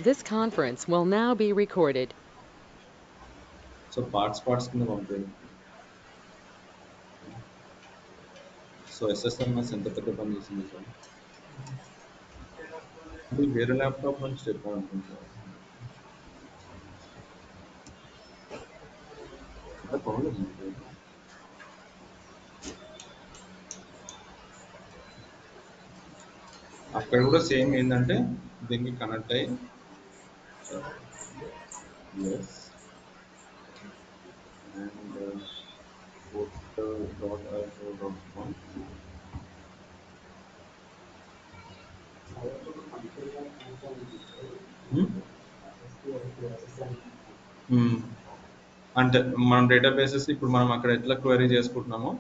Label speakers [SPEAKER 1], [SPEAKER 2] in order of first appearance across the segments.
[SPEAKER 1] This conference will now be recorded.
[SPEAKER 2] So parts కింద పంపేది. So SSMS ఎంత పెద్ద పని చేసింది సార్. అంటే వేరే ల్యాప్టాప్ నుంచి చెప్పాలనుకుంటున్నాను. అంటే బాగుంది. అక్కడ కూడా సేమ్ ఏంటంటే దీనికి కనెక్ట్ అయ్యి ఎస్ అండ్ portal.io.com. అంటే మనం డేటాబేసెస్ ఇప్పుడు మనం అక్కడ ఎట్లా క్వెరీ చేసుకుంటున్నామో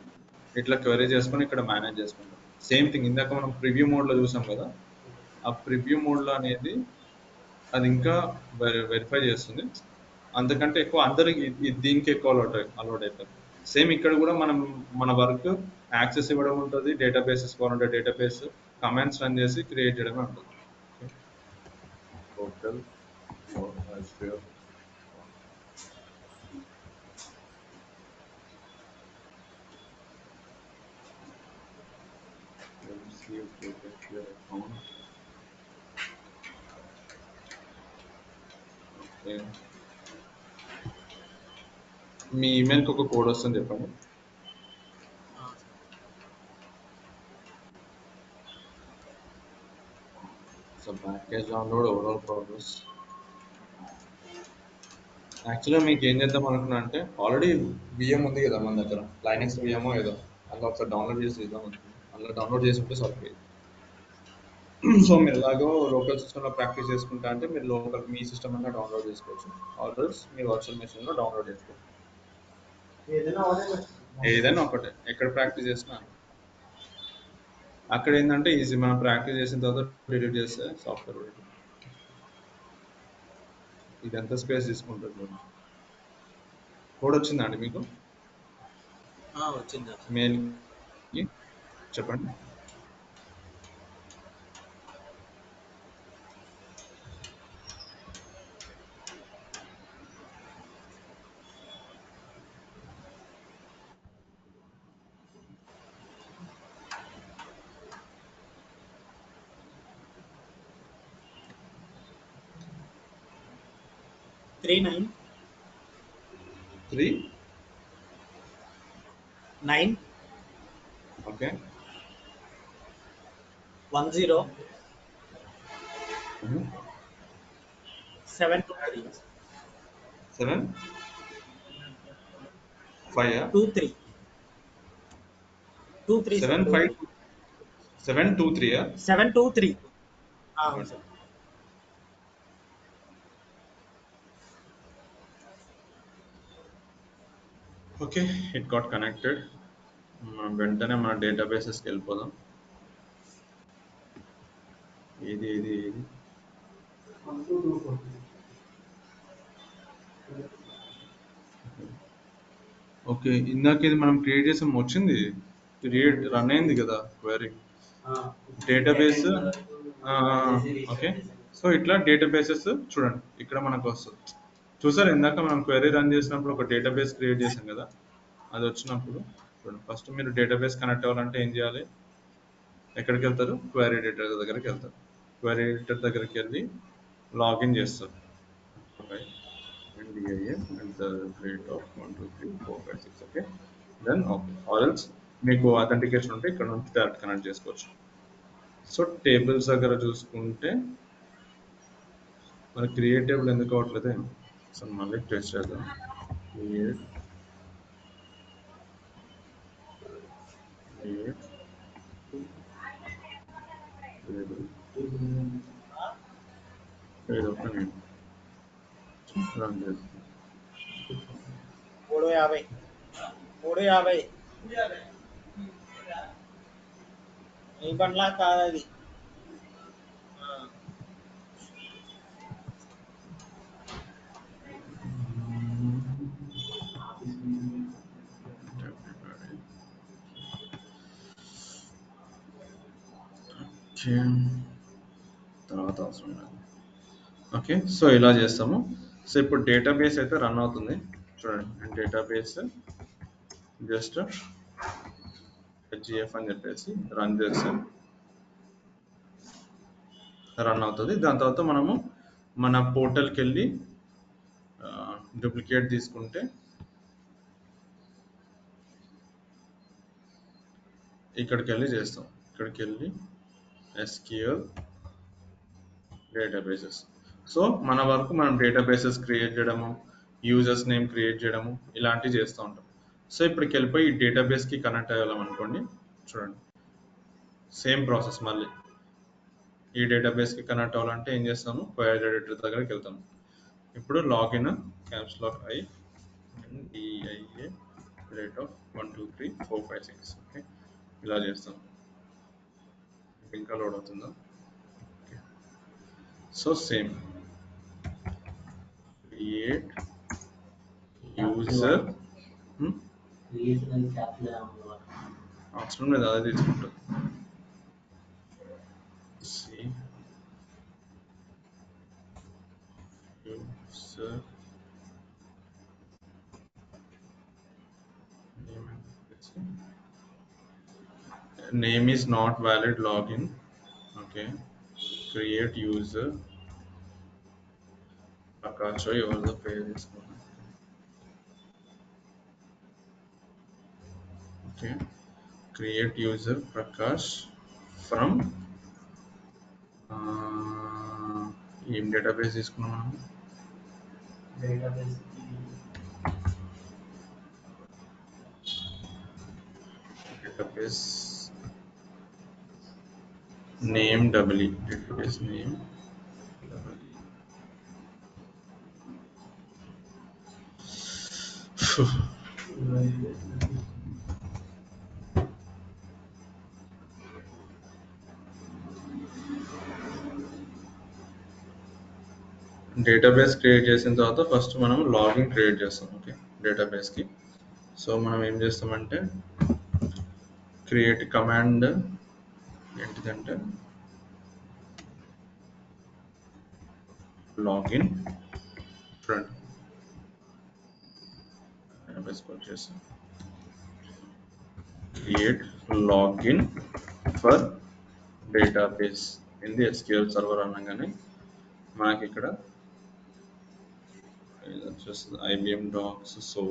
[SPEAKER 2] ఇట్లా క్వెరీ చేసుకొని ఇక్కడ మేనేజ్ చేసుకుంటాం. సేమ్ థింగ్ ఇందాక మనం ప్రివ్యూ మోడ్లో చూసాం కదా, ఆ ప్రివ్యూ మోడ్లో అనేది అది ఇంకా వెరిఫై చేస్తుంది. అంతకంటే ఎక్కువ అందరికి దీనికి ఎక్కువ అలవాటు అవుతారు. సేమ్ ఇక్కడ కూడా మనం మన వర్క్ యాక్సెస్ ఇవ్వడం ఉంటుంది, డేటాబేసెస్ కావాలంటే డేటాబేస్ కమాండ్స్ రన్ చేసి క్రియేట్ చేయడమే ఉంటుంది. టోటల్ మీ ఈమెయిల్కి ఒక కోడ్ వస్తుంది చెప్పండి. So package download overall progress. యాక్చువల్గా మీకు ఏం చేద్దాం అనుకున్నా అంటే ఆల్రెడీ విఎం ఉంది కదా మన దగ్గర, లైనెక్స్ విఎమో ఏదో, అందులో ఒకసారి డౌన్లోడ్ చేసి ఇద్దాం అనుకున్నాం. అందులో డౌన్లోడ్ చేసి ఉంటే సరిపోయింది. సో మీరు ఎలాగో లోకల్ సిస్టంలో ప్రాక్టీస్ చేసుకుంటా అంటే మీరు లోకల్ మీ సిస్టమ్ అన్నా డౌన్లోడ్ చేసుకోవచ్చు, ఆర్డర్స్ మీ వర్చువల్ మెషిన్లో డౌన్లోడ్ చేసుకోవచ్చు. ఏదైనా ఒకటే ఎక్కడ ప్రాక్టీస్ చేసినా అక్కడ ఏంటంటే ఈజీ, మనం ప్రాక్టీస్ చేసిన తర్వాత డిలీట్ చేస్తే సాఫ్ట్వేర్ ఇది ఎంత స్పేస్ తీసుకుంటుంది. కోడ్ వచ్చిందా అండి మీకు
[SPEAKER 3] వచ్చింది.
[SPEAKER 2] మెయిల్కి? చెప్పండి.
[SPEAKER 3] Three nine
[SPEAKER 2] okay
[SPEAKER 3] 10 723
[SPEAKER 2] 7 5
[SPEAKER 3] 23
[SPEAKER 2] 7 5 7 2 3
[SPEAKER 3] 723. అవును sir.
[SPEAKER 2] Okay it got connected. మనం వెంటనే మన డేటాబేసెస్కి వెళ్ళిపోదాం. ఇది ఓకే ఇందాక ఇది మనం క్రియేట్ చేసాం, వచ్చింది క్రియేట్ రన్ అయింది కదా క్వెరీ డేటాబేస్. ఓకే సో ఇట్లా డేటాబేసెస్ చూడండి ఇక్కడ మనకు వస్తుంది. చూసారు ఇందాక మనం క్వెరీ రన్ చేసినప్పుడు ఒక డేటాబేస్ క్రియేట్ చేసాం కదా, అది వచ్చినప్పుడు చూడండి. ఫస్ట్ మీరు డేటాబేస్ కనెక్ట్ అవ్వాలంటే ఏం చేయాలి, ఎక్కడికి వెళ్తారు, క్వెరీ ఎడిటర్ దగ్గరికి వెళ్తారు. క్వెరీ ఎడిటర్ దగ్గరికి వెళ్ళి లాగిన్ చేస్తారు. DIS at the rate of 1 2 3 4 5 6. Okay then okay or else మీకు అథెంటికేషన్ ఉంటే ఇక్కడ నుంచి డైరెక్ట్ కనెక్ట్ చేసుకోవచ్చు. సో టేబుల్స్ దగ్గర చూసుకుంటే మన క్రియేట్ టేబుల్ ఎందుకు అవ్వట్లేదు, సో మళ్ళీ టెస్ట్ చేద్దాం. క్రియేట్ టేబుల్ ఏదో ఒక నేను రన్ చేస్తాను.
[SPEAKER 3] 350 ఈ బండ్లా కాదు అది.
[SPEAKER 2] తర్వాత అవసరం లేదు. ఓకే, సో ఇలా చేస్తాము. సో ఇప్పుడు డేటాబేస్ అయితే రన్ అవుతుంది చూడండి. డేటాబేస్ జస్ట్ హెచ్జిఎఫ్ అని చెప్పేసి రన్ చేస్తే రన్ అవుతుంది. దాని తర్వాత మనము మన పోర్టల్కి వెళ్ళి డూప్లికేట్ తీసుకుంటే ఇక్కడికి వెళ్ళి చేస్తాం. ఇక్కడికి వెళ్ళి SQL డేటాబేసెస్. సో మన వరకు మనం డేటాబేసెస్ క్రియేట్ చేయడము, యూజర్స్ నేమ్ క్రియేట్ చేయడము ఇలాంటివి చేస్తూ ఉంటాం. సో ఇప్పటికి వెళ్ళిపోయి ఈ డేటాబేస్కి కనెక్ట్ అయ్యాం అనుకోండి. చూడండి సేమ్ ప్రాసెస్. మళ్ళీ ఈ డేటాబేస్కి కనెక్ట్ అవ్వాలంటే ఏం చేస్తాము, క్వైరీ ఎడిటర్ దగ్గరికి వెళ్తాము. ఇప్పుడు login caps lock I DIA rate of 1 2 3 4 5 6. Okay, ఇలా చేస్తాం. ఇంకా లోడ్ అవుతుందా? సో సేమ్ క్రియేట్ యూజర్ అవసరం లేదు, అదే తీసుకుంటుంది. User name is not valid login. Okay, create user Prakash, ఎవరు the పేరు తీసుకున్నాను. Okay, create user Prakash from ఏం డేటాబేస్ తీసుకున్నాం మనం? Database name database name database create చేసిన తర్వాత ఫస్ట్ మనం లాగిన్ క్రియేట్ చేస్తాం. ఓకే, డేటాబేస్కి. సో మనం ఏం చేస్తామంటే క్రియేట్ కమాండ్ ఏంటిదంటే లాగిన్. చూడండి డేటాబేస్ వచ్చేసి create login for database in the SQL server అనగానే మనకి ఇక్కడ వచ్చేస్తుంది IBM డాక్స్. సో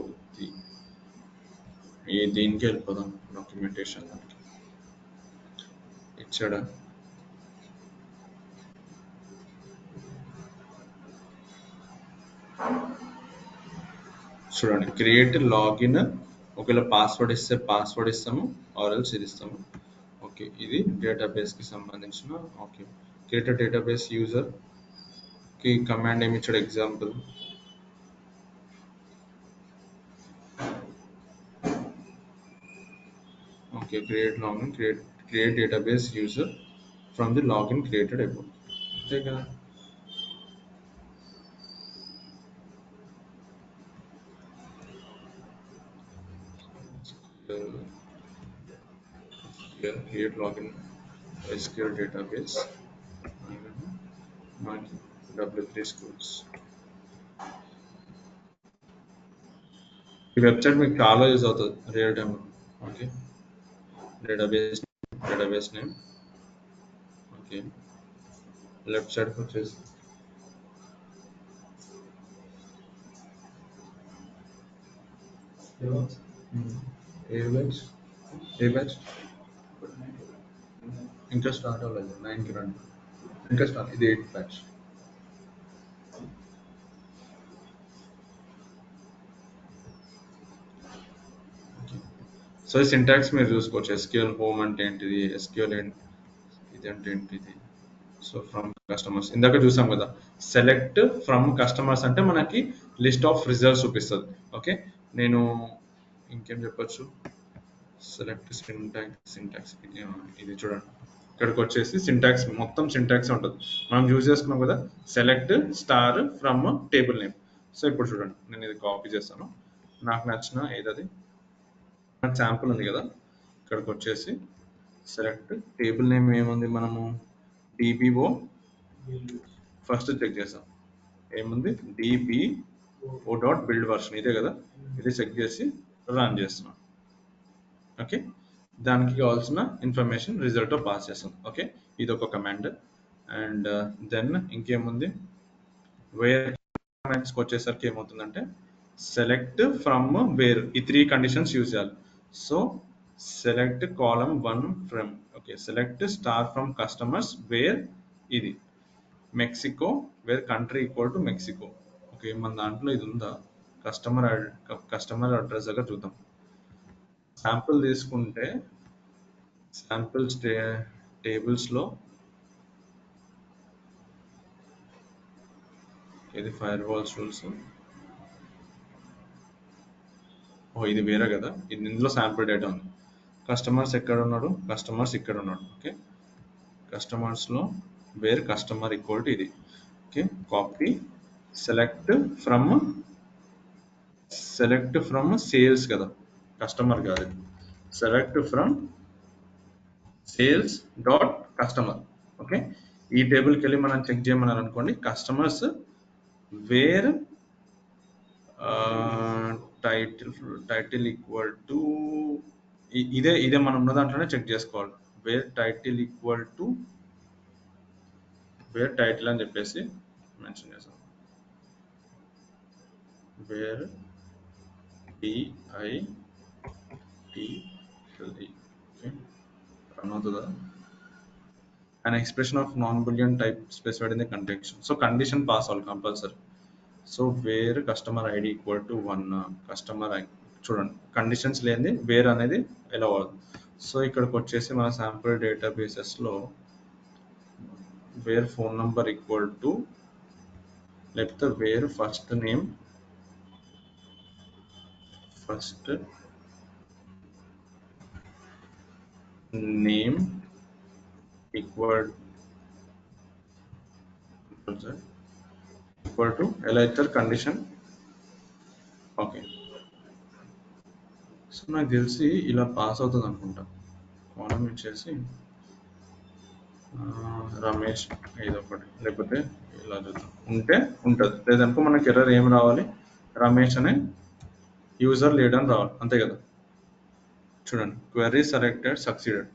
[SPEAKER 2] దీనికి వెళ్ళిపోదాం, డాక్యుమెంటేషన్ దానికి ఇచ్చాడా. చూడండి క్రియేట్ లాగిన్, ఒకవేళ పాస్వర్డ్ ఇస్తే పాస్వర్డ్ ఇస్తాము, ఆర్ఎల్స్ ఇది ఇస్తాము. ఓకే, ఇది డేటాబేస్కి సంబంధించిన. ఓకే, క్రియేట్ డేటాబేస్ యూజర్కి కమాండ్ ఏమి ఇచ్చాడు, example. Okay, create login, create database user from the login created about. అంతే కదా. Create login SQL database మనకి W3 schools. ఈ వెబ్సైట్ మీకు చాలా యూజ్ అవుతుంది రియల్ టైంలో. Okay, database name. Okay, left సైడ్కి వచ్చేసి ఏ బ్యాచ్ ఇంకా స్టార్ట్ అవ్వలేదు, 9కి రండి. ఇంకా స్టార్ట్, ఇది 8th బ్యాచ్. సో ఈ సింటాక్స్ మీరు చూసుకోవచ్చు. SQL హోమ్ అంటే ఏంటిది, SQL ఇది అంటే ఏంటిది. సో ఫ్రమ్ కస్టమర్స్ ఇందాక చూసాం కదా. సెలెక్ట్ ఫ్రమ్ కస్టమర్స్ అంటే మనకి లిస్ట్ ఆఫ్ రిజల్ట్స్ చూపిస్తుంది. ఓకే, నేను ఇంకేం చెప్పొచ్చు, సెలెక్ట్ సింటాక్స్ ఇది చూడండి. ఇక్కడికి వచ్చేసి సింటాక్స్ మొత్తం సింటాక్స్ ఉంటుంది. మనం యూజ్ చేసుకున్నాం కదా, select star from table name. So ఇప్పుడు చూడండి, నేను ఇది కాపీ చేస్తాను. నాకు నచ్చిన ఏదది శాంపుల్ ఉంది కదా, ఇక్కడికి వచ్చేసి సెలెక్ట్ టేబుల్ నేమ్ ఏముంది, మనము DBO ఫస్ట్ చెక్ చేసాం ఏముంది dbo.build version ఇదే కదా, ఇది చెక్ చేసి రన్ చేస్తున్నాం. ఓకే, దానికి కావాల్సిన ఇన్ఫర్మేషన్ రిజల్ట్ పాస్ చేస్తాం. ఓకే, ఇది ఒక కమాండ్. అండ్ దెన్ ఇంకేముంది, వేర్ కమాండ్స్కి వచ్చేసరికి ఏమవుతుందంటే సెలెక్ట్ ఫ్రమ్ వేర్, ఈ 3 కండిషన్స్ యూజ్ చేయాలి. So select column 1 from, okay, select star from customers where ఇది Mexico, where country equal to Mexico. Okay, మన దాంట్లో ఇది ఉందా, కస్టమర్ అడ్రస్ దగ్గర చూద్దాం. శాంపుల్ తీసుకుంటే శాంపుల్స్ టేబుల్స్లో ఇది ఫైర్ వాల్స్ రూల్స్, ఇది వేరే కదా, ఇది ఇందులో శాంపుల్ డేటా ఉంది. కస్టమర్స్ ఎక్కడ ఉన్నాడు, కస్టమర్స్ ఇక్కడ ఉన్నాడు. ఓకే, కస్టమర్స్లో వేర్ కస్టమర్ ఈక్వల్ టు ఇది. Okay, copy select from sales కదా, కస్టమర్ కాదు, select from sales dot customer. Okay, ఈ టేబుల్కి వెళ్ళి మనం చెక్ చేయమన్నారు అనుకోండి, customers where title equal to ఇదే మనం ఉన్న దాంట్లోనే చెక్ చేసుకోవాలి. Where title equal to where title అని చెప్పేసి మెన్షన్ చేసాం. వేర్ TITLE, రన్ అవుతుందా, an expression of non-boolean type specified in the context. So condition pass all compulsory. So where customer ID equal to 1, customer ID చూడండి, conditions లేనిది where అనేది ఎలా అవ్వదు. So ఇక్కడికి వచ్చేసి మన శాంపుల్ డేటాబేసెస్లో where phone number equal to, లేకపోతే where first name equal to ఎలా ఇచ్చారు కండిషన్. ఓకే, సో నాకు తెలిసి ఇలా పాస్ అవుతుంది అనుకుంటా. కాలం ఇచ్చేసి రమేష్ ఏదో ఒకటి, లేకపోతే ఇలా చూద్దాం, ఉంటే ఉంటుంది, లేదనుకో మనకి ఎర్రర్ ఏం రావాలి, రమేష్ అనే యూజర్ లేడని రావాలి, అంతే కదా. చూడండి, క్వెరీ సెలెక్టెడ్ సక్సీడెడ్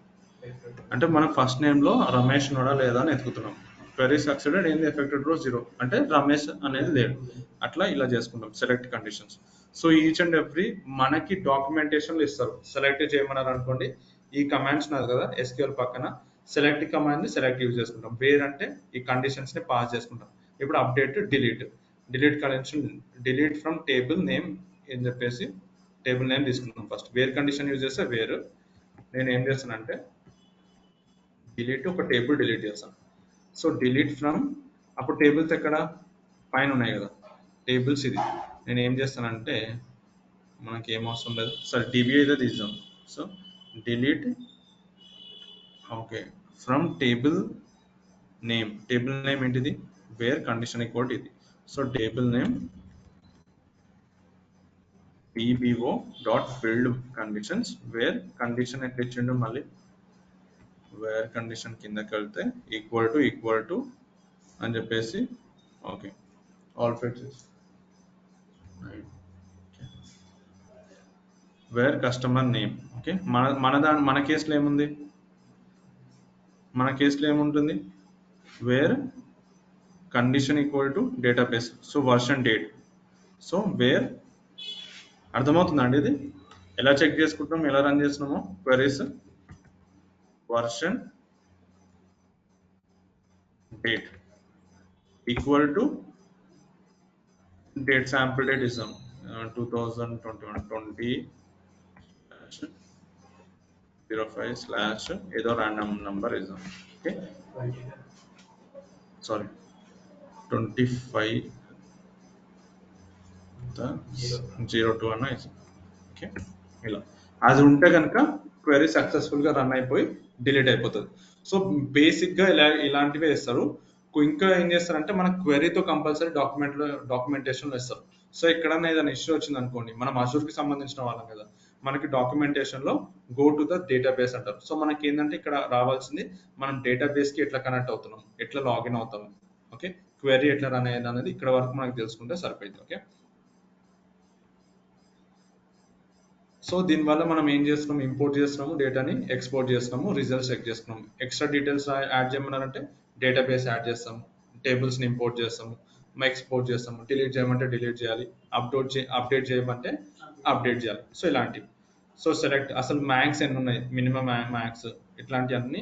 [SPEAKER 2] అంటే మనం ఫస్ట్ నేమ్లో రమేష్ ఉన్నాడా లేదా అని ఎత్తుకుతున్నాం. క్వెరీ సక్సీడెడ్ ఏంది, ఎఫెక్టెడ్ రో 0 అంటే రమేష్ అనేది లేడు. అట్లా ఇలా చేసుకుంటాం select conditions. So each and every మనకి డాక్యుమెంటేషన్లు ఇస్తారు. సెలెక్ట్ చేయమన్నారు అనుకోండి, ఈ కమాండ్స్ ఉన్నారు కదా SQL పక్కన, సెలెక్ట్ కమాండ్ని సెలెక్ట్ యూజ్ చేసుకుంటాం. వేర్ అంటే ఈ కండిషన్స్ని పాస్ చేసుకుంటాం. ఇప్పుడు update delete condition, delete from table name అని చెప్పేసి టేబుల్ నేమ్ తీసుకుంటాం. ఫస్ట్ వేర్ కండిషన్ యూజ్ చేస్తే వేరు, నేను ఏం చేస్తానంటే డిలీట్ ఒక టేబుల్ డిలీట్ చేస్తాను. సో డిలీట్ ఫ్రమ్, అప్పుడు టేబుల్స్ ఎక్కడ పైన ఉన్నాయి కదా టేబుల్స్, ఇది నేను ఏం చేస్తానంటే మనకి ఏం అవసరం లేదు, సరే DB అయితే తీద్దాం. So delete, okay, from table name ఏంటిది, వేర్ కండిషన్ ఈక్వల్ ఇది. So table name dbo.build conditions, where condition ఎట్లా ఇచ్చిండు, మళ్ళీ వేర్ కండిషన్ కిందకి వెళ్తే ఈక్వల్ టు అని చెప్పేసి, okay, all fits wear customer name. Okay, మన కేసులో ఏముంది, మన కేసులో ఏముంటుంది, where condition equal to database, so version date. So where, అర్థమవుతుందండి ఇది ఎలా చెక్ చేసుకుంటాం, ఎలా రన్ చేస్తున్నామో, queries version date equal to date, sample date ఇస్తాం 2021-20/05/ ఏదో ర్యాండమ్ నంబర్ ఇస్తాం. ఓకే, సారీ 25/02 అన్న ఇస్తాం. ఓకే, ఇలా అది ఉంటే కనుక క్వెరీ సక్సెస్ఫుల్గా రన్ అయిపోయి డిలీట్ అయిపోతుంది. సో బేసిక్గా ఇలాంటివే ఇస్తారు. ఇంకా ఏం చేస్తారంటే మన క్వెరీతో కంపల్సరీ డాక్యుమెంటేషన్లో ఇస్తారు. సో ఎక్కడన్నా ఏదైనా ఇష్యూ వచ్చింది అనుకోండి, మనం అజూర్కి సంబంధించిన వాళ్ళం కదా, మనకి డాక్యుమెంటేషన్లో గో టు ద డేటాబేస్ అంటారు. సో మనకి ఏంటంటే ఇక్కడ రావాల్సింది మనం డేటాబేస్కి ఎట్లా కనెక్ట్ అవుతున్నాం, ఎట్లా లాగిన్ అవుతాం. ఓకే, క్వెరీ ఎట్లా రన్ అయ్యేది అనేది ఇక్కడ వరకు మనకు తెలుసుకుంటే సరిపోయింది. ఓకే, సో దీనివల్ల మనం ఏం చేస్తున్నాం, ఇంపోర్ట్ చేస్తున్నాము, డేటాని ఎక్స్పోర్ట్ చేస్తున్నాము, రిజల్ట్స్ చెక్ చేస్తున్నాము. ఎక్స్ట్రా డీటెయిల్స్ యాడ్ చేయమన్నారంటే డేటాబేస్ యాడ్ చేస్తాము, టేబుల్స్ని ఇంపోర్ట్ చేస్తాము, ఎక్స్పోర్ట్ చేస్తాము, డిలీట్ చేయమంటే డిలీట్ చేయాలి, అప్డేట్ చేయమంటే అప్డేట్ చేయాలి. సో ఇలాంటివి. సో సెలెక్ట్ అసలు మ్యాక్స్ ఎన్ని ఉన్నాయి, మినిమం మ్యాక్స్, ఇట్లాంటివన్నీ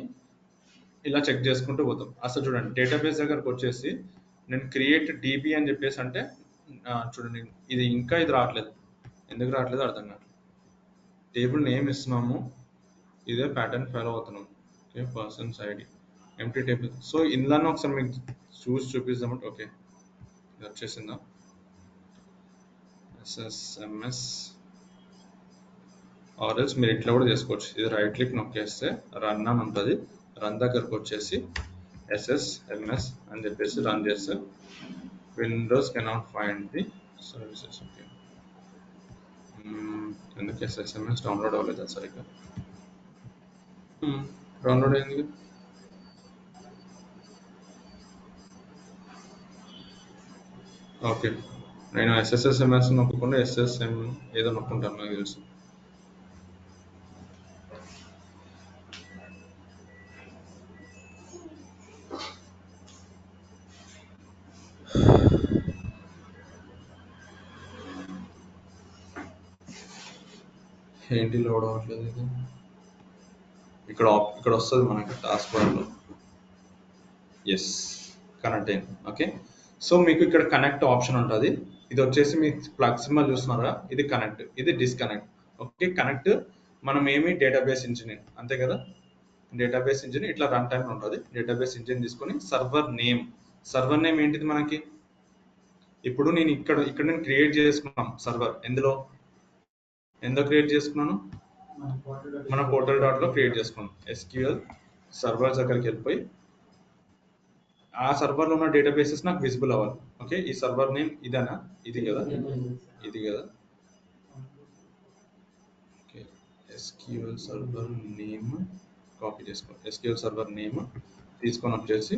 [SPEAKER 2] ఇలా చెక్ చేసుకుంటూ పోతాం. అసలు చూడండి డేటాబేస్ దగ్గరకు వచ్చేసి నేను క్రియేట్ డీబీ అని చెప్పేసి అంటే చూడండి ఇది ఇంకా ఇది రావట్లేదు, ఎందుకు రావట్లేదు అర్థం కాదు. టేబుల్ నేమ్ ఇస్తున్నాము, ఇదే ప్యాటర్న్ ఫాలో అవుతున్నాం. Okay, persons ID empty table. So ఇందులోనే ఒకసారి మీకు చూపిస్తామంటే ఓకే ఇది వచ్చేసిందా, ఎస్ఎస్ఎంఎస్ ఆర్ఎల్స్ మీరు ఇట్లా కూడా చేసుకోవచ్చు. ఇది రైట్ క్లిక్ నొక్కేస్తే రన్ అని ఉంటుంది, రన్ దగ్గరకు వచ్చేసి ఎస్ఎస్ఎంఎస్ అని చెప్పేసి రన్ చేస్తే Windows cannot find the services. Okay, ఎందుకు ఎస్ఎస్ఎంఎస్ డౌన్లోడ్ అవ్వలేదు సరిగ్గా, డౌన్లోడ్ అయింది. ఓకే, నేను ఎస్ఎస్ఎంఎస్ నొక్కకుండా ఎస్ఎస్ఎం ఏదో నొక్కుంటాను, నాకు తెలుసు. ఏంటి లోడ్ అవ్వట్లేదు ఇది, ఇక్కడ వస్తుంది మనకి టాస్క్ బార్లో. ఎస్, కనెక్ట్ అయింది. ఓకే, సో మీకు ఇక్కడ కనెక్ట్ ఆప్షన్ ఉంటుంది. ఇది వచ్చేసి మీ ప్లగ్ సింబల్ చూస్తున్నారా, ఇది కనెక్ట్, ఇది డిస్కనెక్ట్. ఓకే, కనెక్ట్ మనం ఏమి డేటాబేస్ ఇంజిన్ అంతే కదా, డేటాబేస్ ఇంజిన్ ఇట్లా రన్ టైం ఉంటుంది. డేటాబేస్ ఇంజిన్ తీసుకొని సర్వర్ నేమ్ ఏంటిది మనకి, ఇప్పుడు నేను ఇక్కడ నేను క్రియేట్ చేసుకున్నాను సర్వర్, ఎందులో క్రియేట్ చేసుకున్నాను, మన పోర్టల్ డాట్లో క్రియేట్ చేసుకున్నాం. ఎస్క్యూఎల్ సర్వర్ దగ్గరికి వెళ్ళిపోయి ఆ సర్వర్లో ఉన్న డేటాబేసెస్ నాకు విజిబుల్ అవ్వాలి. ఓకే, ఈ సర్వర్ నేమ్ ఇదేనా, ఇది కదా, okay, SQL server name copy చేసుకో, ఎస్క్యూఎల్ సర్వర్ నేమ్ తీసుకొని వచ్చేసి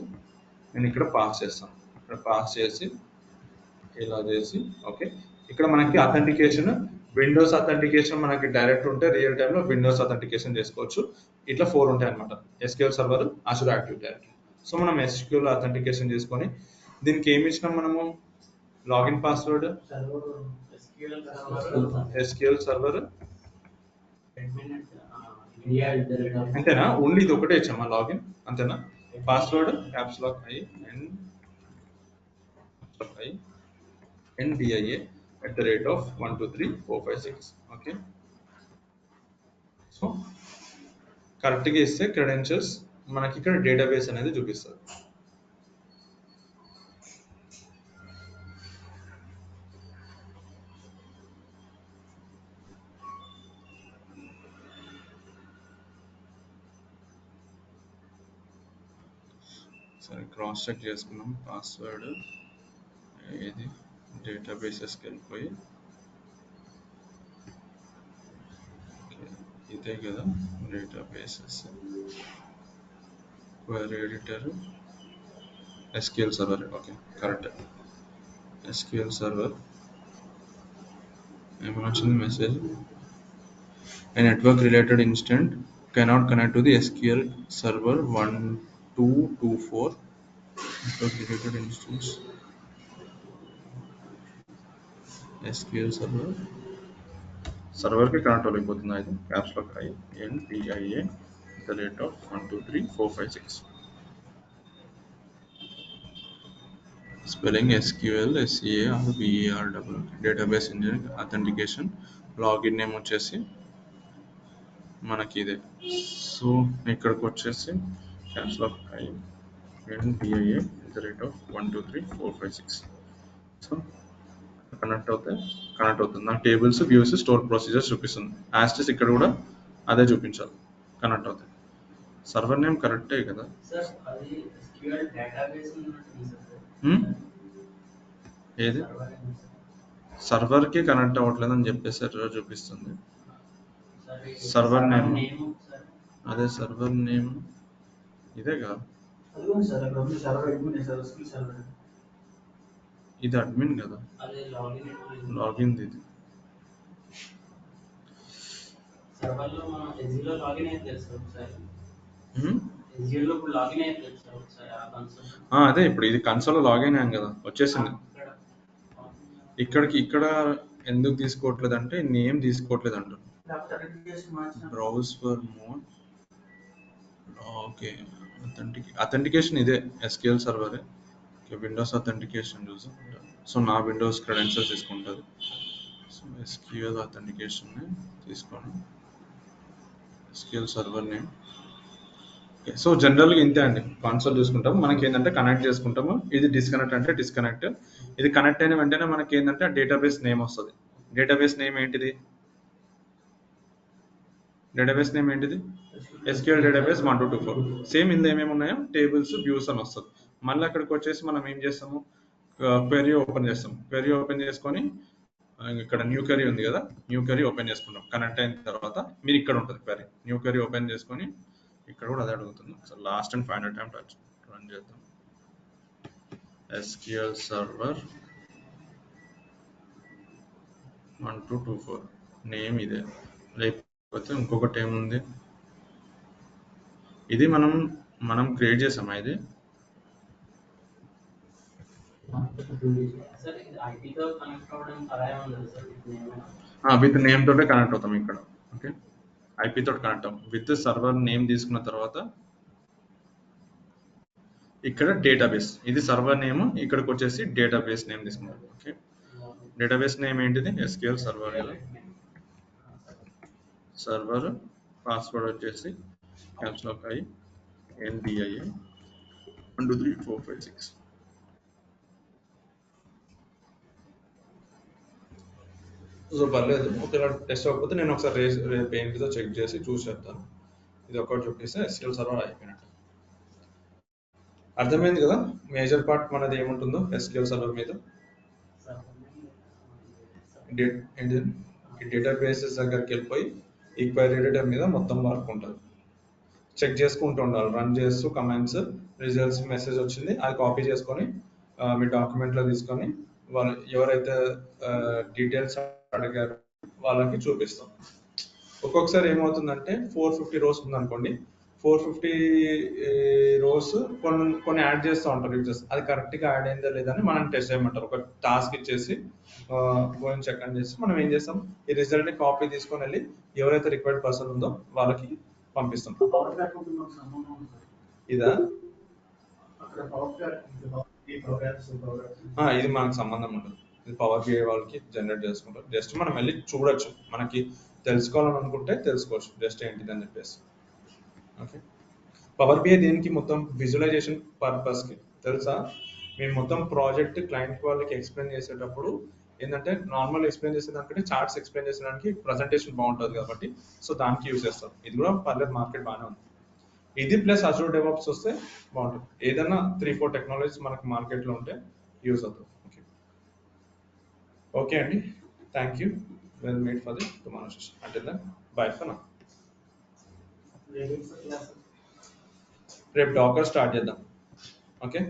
[SPEAKER 2] నేను ఇక్కడ పాస్ చేస్తాను. ఇక్కడ పాస్ చేసి ఇలా చేసి ఓకే, ఇక్కడ మనకి అథెంటికేషన్, విండోస్ అథెంటికేషన్ మనకి డైరెక్ట్ ఉంటే రియల్ టైంలో విండోస్ అథెంటికేషన్ చేసుకోవచ్చు. ఇట్లా 4 ఉంటాయి అనమాట, SQL server, Azure active directory. So మనం ఎస్క్యూఎల్ అథెంటికేషన్ చేసుకొని దీనికి ఏమి ఇచ్చినాం మనము, లాగిన్ పాస్వర్డ్ ఎస్క్యూఎల్ సర్వర్ అంతేనా, ఓన్లీ ఇది ఒకటే ఇచ్చామా లాగిన్ అంతేనా, password caps lock NDIA@1234566. Okay, so కరెక్ట్గా ఇస్తే క్రెడెన్షియల్స్ మనకి ఇక్కడ డేటాబేస్ అనేది చూపిస్తుంది. సరే క్రాస్ చెక్ చేసుకున్నాం, పాస్వర్డ్ ఏది, డేటాబేసెస్కి వెళ్ళిపోయి ఇదే కదా databases, query editor, SQL server. Okay correct, SQL server ఏమైనా వచ్చింది message, a network related instant cannot connect to the SQL server 1224 network related instance SQL server కి కనెక్ట్ అవ్వలేకపోతుంది. ఇది caps lock NDIA@1234566 spelling SQL SEARVER database engine authentication, login name వచ్చేసి మనకి ఇదే. So ఇక్కడికి వచ్చేసి caps lock NDIA@1234566. So connect అవుతుంది. నాకు టేబుల్స్, వ్యూస్, స్టోర్ ప్రొసీజర్స్ చూపిస్తుంది. యాస్టిస్ ఇక్కడ కూడా అదే చూపించాలి, కనెక్ట్ అవుతాయి. సర్వర్ నేమ్ కరెక్టే కదా, ఏది సర్వర్కి కనెక్ట్ అవ్వట్లేదు అని చెప్పేసి ఎర్రర్ చూపిస్తుంది. సర్వర్ నేమ్ అదే, సర్వర్ నేమ్ ఇదే కాదు, ఇది అడ్మిన్ కదా, లాగిన్ ఇది.
[SPEAKER 4] సర్వర్లో మనం ఎస్జిలో లాగిన్ అయితే తెలుసు ఒకసారి.
[SPEAKER 2] హ్మ్?
[SPEAKER 4] ఎస్జిలో ఇప్పుడు లాగిన్ అయితే తెలుసు ఒకసారి ఆ కన్సోల్.
[SPEAKER 2] అదే ఇప్పుడు ఇది కన్సోల్ లాగిన్ అయ్యాం కదా, వచ్చేసింది. ఇక్కడ ఎందుకు తీసుకోవట్లేదు అంటే నేమ్ తీసుకోవట్లేదు అంటారు. Browse for more. Okay, authentication ఇదే SQL సర్వరే. విండోస్ అథెంటికేషన్ చూసి, సో నా విండోస్ క్రెడెన్షియల్స్ తీసుకుంటుంది. సో SQL అథెంటికేషన్ తీసుకోండి, SQL సర్వర్ నేమ్. సో జనరల్గా ఇంతే అండి, కాన్సోల్ చూసుకుంటాము, మనకి ఏంటంటే కనెక్ట్ చేసుకుంటాము. ఇది డిస్కనెక్ట్ అంటే డిస్కనెక్ట్. ఇది కనెక్ట్ అయిన వెంటనే మనకి ఏంటంటే డేటాబేస్ నేమ్ వస్తుంది. డేటాబేస్ నేమ్ ఏంటిది? SQL database 1224. సేమ్ ఇందులో ఏమేమి ఉన్నాయో టేబుల్స్, వ్యూస్ అని వస్తుంది. మళ్ళీ అక్కడికి వచ్చేసి మనం ఏం చేస్తాము, క్వెరీ ఓపెన్ చేస్తాం. క్వెరీ ఓపెన్ చేసుకొని ఇక్కడ న్యూ క్వెరీ ఉంది కదా, న్యూ క్వెరీ ఓపెన్ చేసుకుంటాం. కనెక్ట్ అయిన తర్వాత మీరు ఇక్కడ ఉంటుంది క్వెరీ, న్యూ క్వెరీ ఓపెన్ చేసుకొని ఇక్కడ కూడా అదే అడుగుతుంది. So last and final time run చేద్దాం. SQL సర్వర్ 1224 నేమ్ ఇదే, లేకపోతే ఇంకొకటి ఏముంది, ఇది మనం క్రియేట్ చేసామా ఇది? విత్ నేమ్ తోటే కనెక్ట్ అవుతాం ఇక్కడ. ఓకే, IP తోటి కనెక్ట్ అవ్వం. విత్ సర్వర్ నేమ్ తీసుకున్న తర్వాత ఇక్కడ డేటాబేస్, ఇది సర్వర్ నేమ్, ఇక్కడికి వచ్చేసి డేటాబేస్ నేమ్ తీసుకుంటాం. ఓకే, డేటాబేస్ నేమ్ ఏంటిది? SQL సర్వర్ కదా. సర్వర్ పాస్వర్డ్ వచ్చేసి NDIA 123456. సో పర్లేదు, ఒకవేళ టెస్ట్ అవ్వకపోతే నేను ఒకసారి రేపు ఏంటిదో చెక్ చేసి చూసి చెప్తాను. ఇది ఒకటి చూపిస్తే SQL సర్వర్ అయిపోయినట్టు. అర్థమైంది కదా మేజర్ పార్ట్ మనది ఏముంటుందో SQL సర్వర్ మీద. డేటాబేసెస్ దగ్గరికి వెళ్ళిపోయి ఈ క్వైరీ డేటా మీద మొత్తం వర్క్ ఉంటుంది. చెక్ చేసుకుంటూ ఉండాలి, రన్ చేస్తూ కమెంట్స్, రిజల్ట్స్, మెసేజ్ వచ్చింది అది కాపీ చేసుకొని మీ డాక్యుమెంట్లో తీసుకొని వాళ్ళు ఎవరైతే డీటెయిల్స్ అడిగారు వాళ్ళకి చూపిస్తాం. ఒక్కొక్కసారి ఏమవుతుందంటే 450 rows ఉందనుకోండి, 450 rows కొన్ని యాడ్ చేస్తూ ఉంటారు యూజర్స్. అది కరెక్ట్గా యాడ్ అయిందా లేదని మనం టెస్ట్ చేయమంటారు. ఒక టాస్క్ ఇచ్చేసి గోయింగ్ చెక్ అని చేసి మనం ఏం చేస్తాం, ఈ రిజల్ట్ని కాపీ తీసుకొని వెళ్ళి ఎవరైతే రిక్వైర్డ్ పర్సన్ ఉందో వాళ్ళకి పంపిస్తాం. ఇదా ఇది మనకు సంబంధం ఉండదు, ఇది పవర్ BI వాళ్ళకి జనరేట్ చేసుకుంటారు. జస్ట్ మనం వెళ్ళి చూడొచ్చు, మనకి తెలుసుకోవాలని అనుకుంటే తెలుసుకోవచ్చు జస్ట్ ఏంటిది అని చెప్పేసి. ఓకే, పవర్ BI దేనికి, మొత్తం విజువలైజేషన్ పర్పస్కి తెలుసా. మేము మొత్తం ప్రాజెక్ట్ క్లయింట్ వాళ్ళకి ఎక్స్ప్లెయిన్ చేసేటప్పుడు ఏంటంటే నార్మల్ ఎక్స్ప్లెయిన్ చేసేదానికంటే చార్ట్స్ ఎక్స్ప్లెయిన్ చేసేదానికి ప్రజెంటేషన్ బాగుంటుంది కాబట్టి సో దానికి యూజ్ చేస్తారు. ఇది కూడా పర్లేదు, మార్కెట్ బాగానే ఉంది. ఇది ప్లస్ Azure DevOps వస్తే బాగుంటుంది. ఏదైనా 3-4 టెక్నాలజీస్ మనకు మార్కెట్లో ఉంటే యూజ్ అవుతుంది. ఓకే అండి, thank you. Well made for the tomorrow session. Until then bye for now. రేపు డాకర్ స్టార్ట్ చేద్దాం. ఓకే.